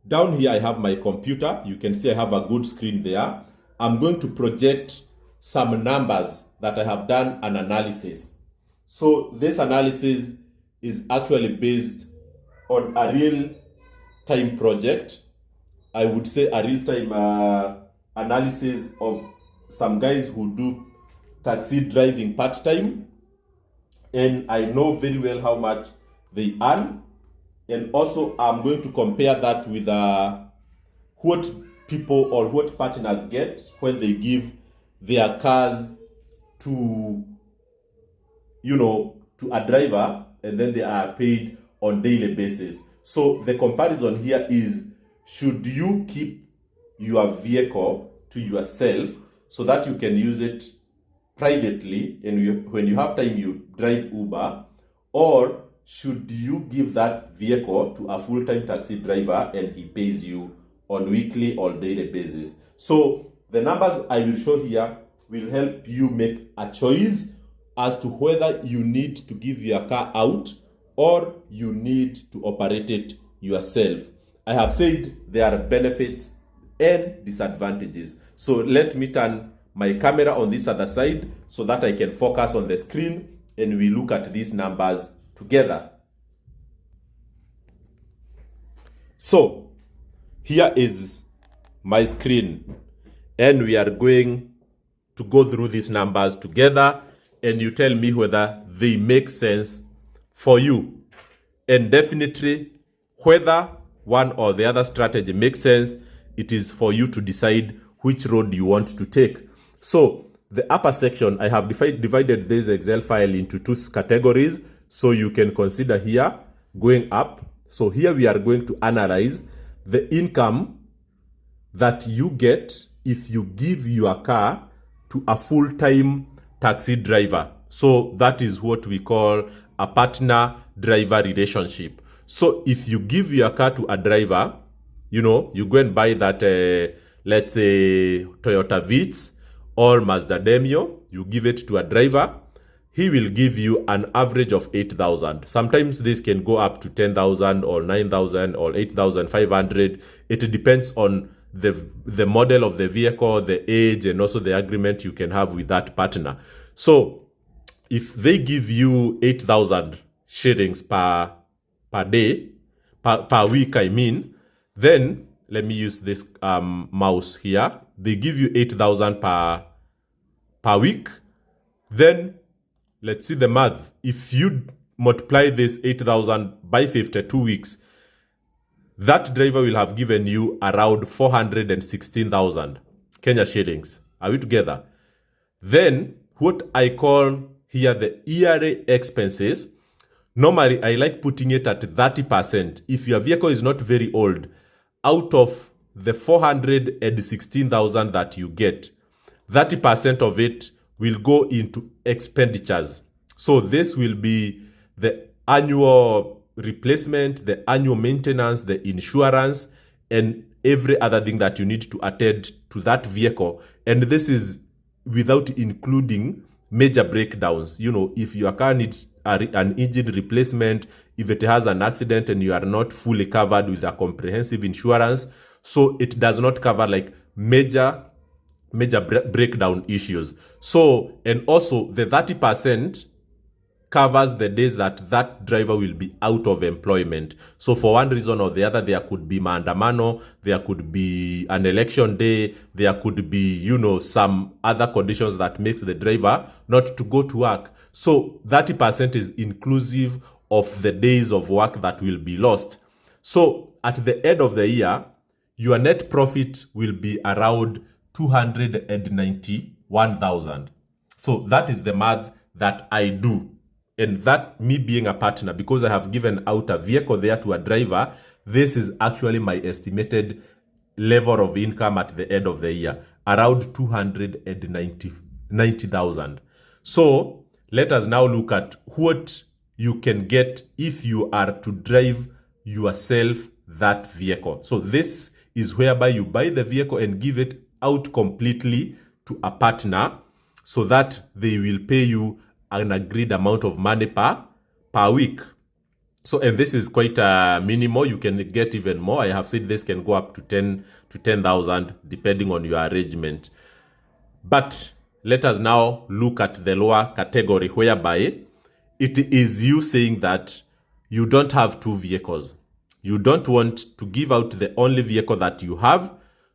Down here, I have my computer. You can see I have a good screen there. I'm going to project some numbers that I have done an analysis. So this analysis is actually based on a real-time project. I would say a real-time analysis of some guys who do taxi driving part-time. And I know very well how much they earn. And also, I'm going to compare that with what people or what partners get when they give their cars to, to a driver, and then they are paid on daily basis. So the comparison here is, should you keep your vehicle to yourself so that you can use it privately, and when you have time you drive Uber, or should you give that vehicle to a full-time taxi driver and he pays you on weekly or daily basis? So the numbers I will show here will help you make a choice as to whether you need to give your car out or you need to operate it yourself. I have said there are benefits and disadvantages. So let me turn my camera on this other side so that I can focus on the screen and we look at these numbers together. So here is my screen and we are going to go through these numbers together, and you tell me whether they make sense for you, and definitely whether one or the other strategy makes sense. It is for you to decide which road you want to take. So the upper section, I have divided this Excel file into two categories, so you can consider here going up. So here we are going to analyze the income that you get if you give your car to a full-time taxi driver. So that is what we call a partner-driver relationship. So if you give your car to a driver, you go and buy that, let's say, Toyota Vitz or Mazda Demio, you give it to a driver, he will give you an average of 8,000. Sometimes this can go up to 10,000 or 9,000 or 8,500. It depends on the model of the vehicle, the age, and also the agreement you can have with that partner. So if they give you 8,000 shillings per day, per week, I mean, then let me use this mouse here. They give you 8,000 per week. Then let's see the math. If you multiply this 8,000 by 52 weeks, that driver will have given you around 416,000 Kenya shillings. Are we together? Then what I call here the yearly expenses. Normally, I like putting it at 30%. If your vehicle is not very old, out of the 416,000 that you get, 30% of it will go into expenditures. So this will be the annual replacement, the annual maintenance, the insurance, and every other thing that you need to attend to that vehicle. And this is without including major breakdowns. If your car needs an engine replacement, if it has an accident and you are not fully covered with a comprehensive insurance, so it does not cover like major breakdown issues. So, and also the 30% covers the days that driver will be out of employment. So for one reason or the other, there could be maandamano, there could be an election day, there could be, some other conditions that makes the driver not to go to work. So 30% is inclusive of the days of work that will be lost. So at the end of the year, your net profit will be around 291,000. So that is the math that I do. And that, me being a partner, because I have given out a vehicle there to a driver, this is actually my estimated level of income at the end of the year, around 290,000. So let us now look at what you can get if you are to drive yourself that vehicle. So this is whereby you buy the vehicle and give it out completely to a partner so that they will pay you an agreed amount of money per week. So, and this is quite minimal. You can get even more. I have said this can go up to 10,000 depending on your arrangement. But let us now look at the lower category, whereby it is you saying that you don't have two vehicles. You don't want to give out the only vehicle that you have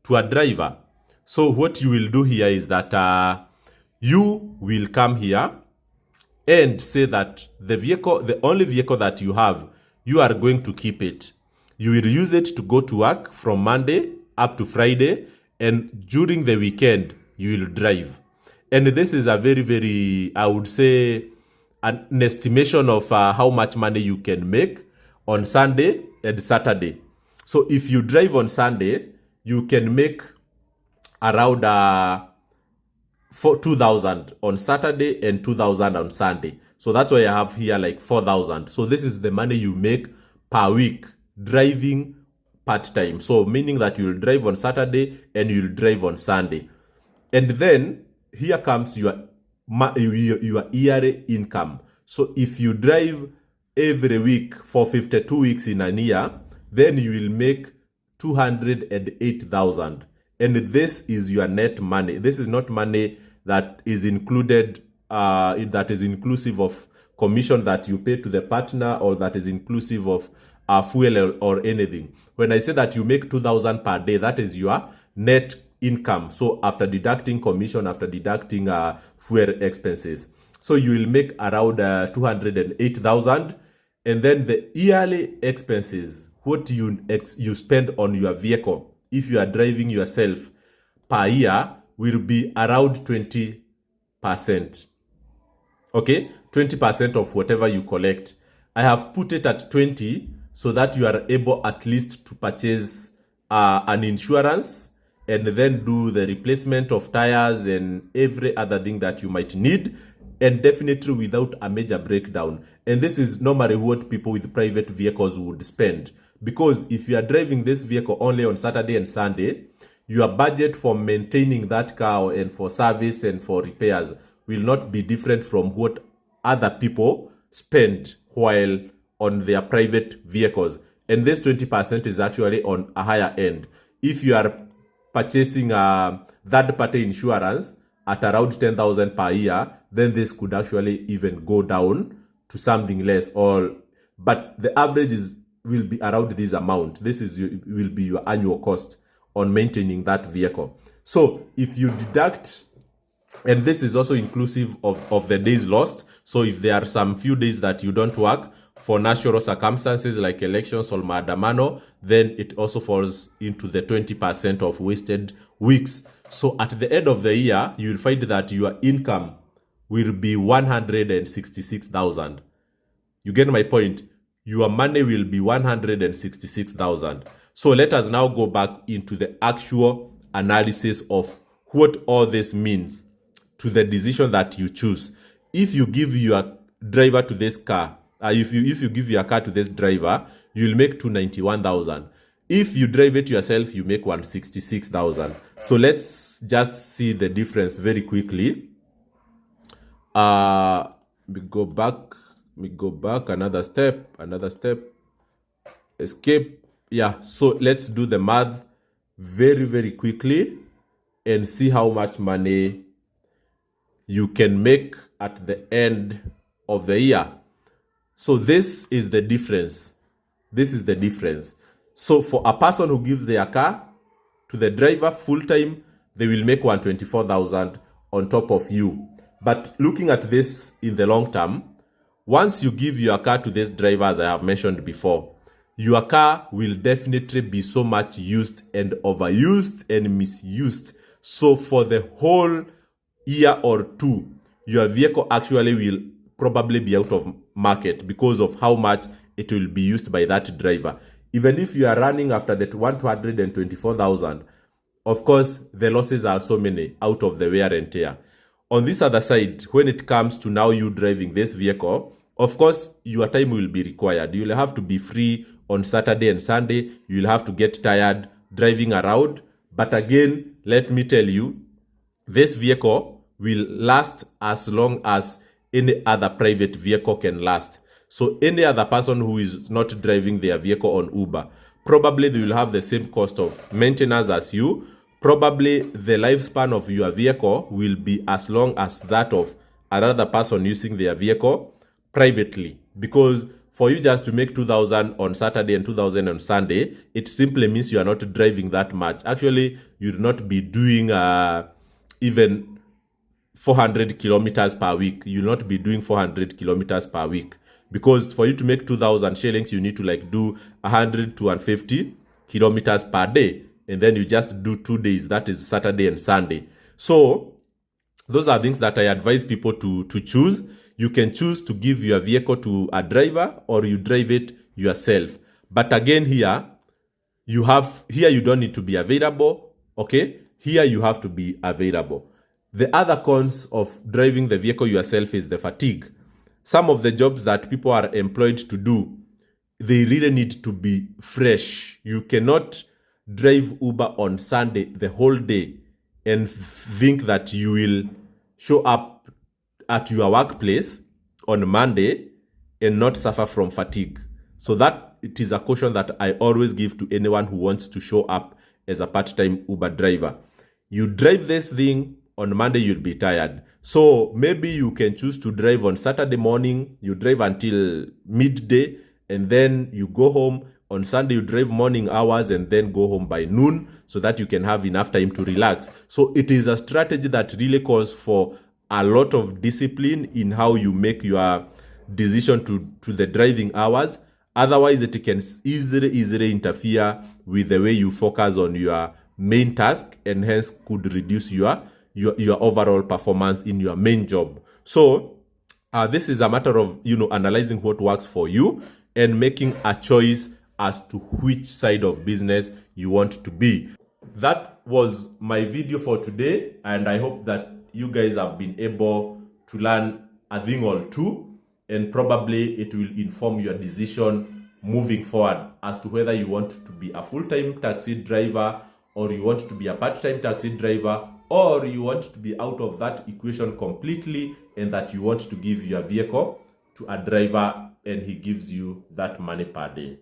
to a driver. So what you will do here is that you will come here and say that the only vehicle that you have, you are going to keep it. You will use it to go to work from Monday up to Friday, and during the weekend, you will drive. And this is a very, very, I would say, an estimation of how much money you can make on Sunday and Saturday. So if you drive on Sunday, you can make around 2,000 on Saturday and 2,000 on Sunday. So that's why I have here like 4,000. So this is the money you make per week driving part-time. So meaning that you'll drive on Saturday and you'll drive on Sunday. And then here comes your yearly income. So if you drive every week for 52 weeks in a year, then you will make 208,000. And this is your net money. This is not money that is included, that is inclusive of commission that you pay to the partner, or that is inclusive of fuel or anything. When I say that you make 2,000 per day, that is your net income. So after deducting commission, after deducting fuel expenses, so you will make around 208,000. And then the yearly expenses, what you spend on your vehicle, if you are driving yourself per year, will be around 20%. Okay, 20% of whatever you collect. I have put it at 20 so that you are able at least to purchase an insurance and then do the replacement of tires and every other thing that you might need, and definitely without a major breakdown. And this is normally what people with private vehicles would spend, because if you are driving this vehicle only on Saturday and Sunday, your budget for maintaining that car and for service and for repairs will not be different from what other people spend while on their private vehicles. And this 20% is actually on a higher end. If you are purchasing a third-party insurance at around 10,000 per year, then this could actually even go down to something less. But the average will be around this amount. This will be your annual cost on maintaining that vehicle. So if you deduct, and this is also inclusive of the days lost. So if there are some few days that you don't work for natural circumstances like elections or maandamano, then it also falls into the 20% of wasted weeks. So at the end of the year, you will find that your income will be 166,000. You get my point? Your money will be 166,000. So let us now go back into the actual analysis of what all this means to the decision that you choose. If you give your driver to this car, if you give your car to this driver, you'll make 291,000. If you drive it yourself, you make 166,000. So let's just see the difference very quickly. We go back another step, escape. Yeah, so let's do the math very, very quickly and see how much money you can make at the end of the year. So this is the difference. So for a person who gives their car to the driver full-time, they will make 124,000 on top of you. But looking at this in the long term, once you give your car to this driver, as I have mentioned before, your car will definitely be so much used and overused and misused. So for the whole year or two, your vehicle actually will probably be out of market because of how much it will be used by that driver. Even if you are running after that 124,000, of course, the losses are so many out of the wear and tear. On this other side, when it comes to now you driving this vehicle, of course, your time will be required. You'll have to be free on Saturday and Sunday. You'll have to get tired driving around. But again, let me tell you, this vehicle will last as long as any other private vehicle can last. So any other person who is not driving their vehicle on Uber, probably they will have the same cost of maintenance as you. Probably the lifespan of your vehicle will be as long as that of another person using their vehicle privately. Because for you just to make 2,000 on Saturday and 2,000 on Sunday, it simply means you are not driving that much. Actually, you'll not be doing even 400 kilometers per week. You'll not be doing 400 kilometers per week. Because for you to make 2,000 shillings, you need to like do 100 to 150 kilometers per day. And then you just do 2 days. That is Saturday and Sunday. So those are things that I advise people to choose. You can choose to give your vehicle to a driver or you drive it yourself. But again, here you don't need to be available. Okay, here you have to be available. The other cons of driving the vehicle yourself is the fatigue. Some of the jobs that people are employed to do, they really need to be fresh. You cannot drive Uber on Sunday the whole day and think that you will show up at your workplace on Monday and not suffer from fatigue. So that it is a caution that I always give to anyone who wants to show up as a part-time Uber driver. You drive this thing on Monday, you'll be tired. So maybe you can choose to drive on Saturday morning, you drive until midday, and then you go home. On Sunday, you drive morning hours and then go home by noon so that you can have enough time to relax. So it is a strategy that really calls for a lot of discipline in how you make your decision to the driving hours. Otherwise, it can easily interfere with the way you focus on your main task and hence could reduce your overall performance in your main job. So this is a matter of, analyzing what works for you and making a choice as to which side of business you want to be. That was my video for today, and I hope that you guys have been able to learn a thing or two, and probably it will inform your decision moving forward as to whether you want to be a full-time taxi driver or you want to be a part-time taxi driver, or you want to be out of that equation completely and that you want to give your vehicle to a driver and he gives you that money per day.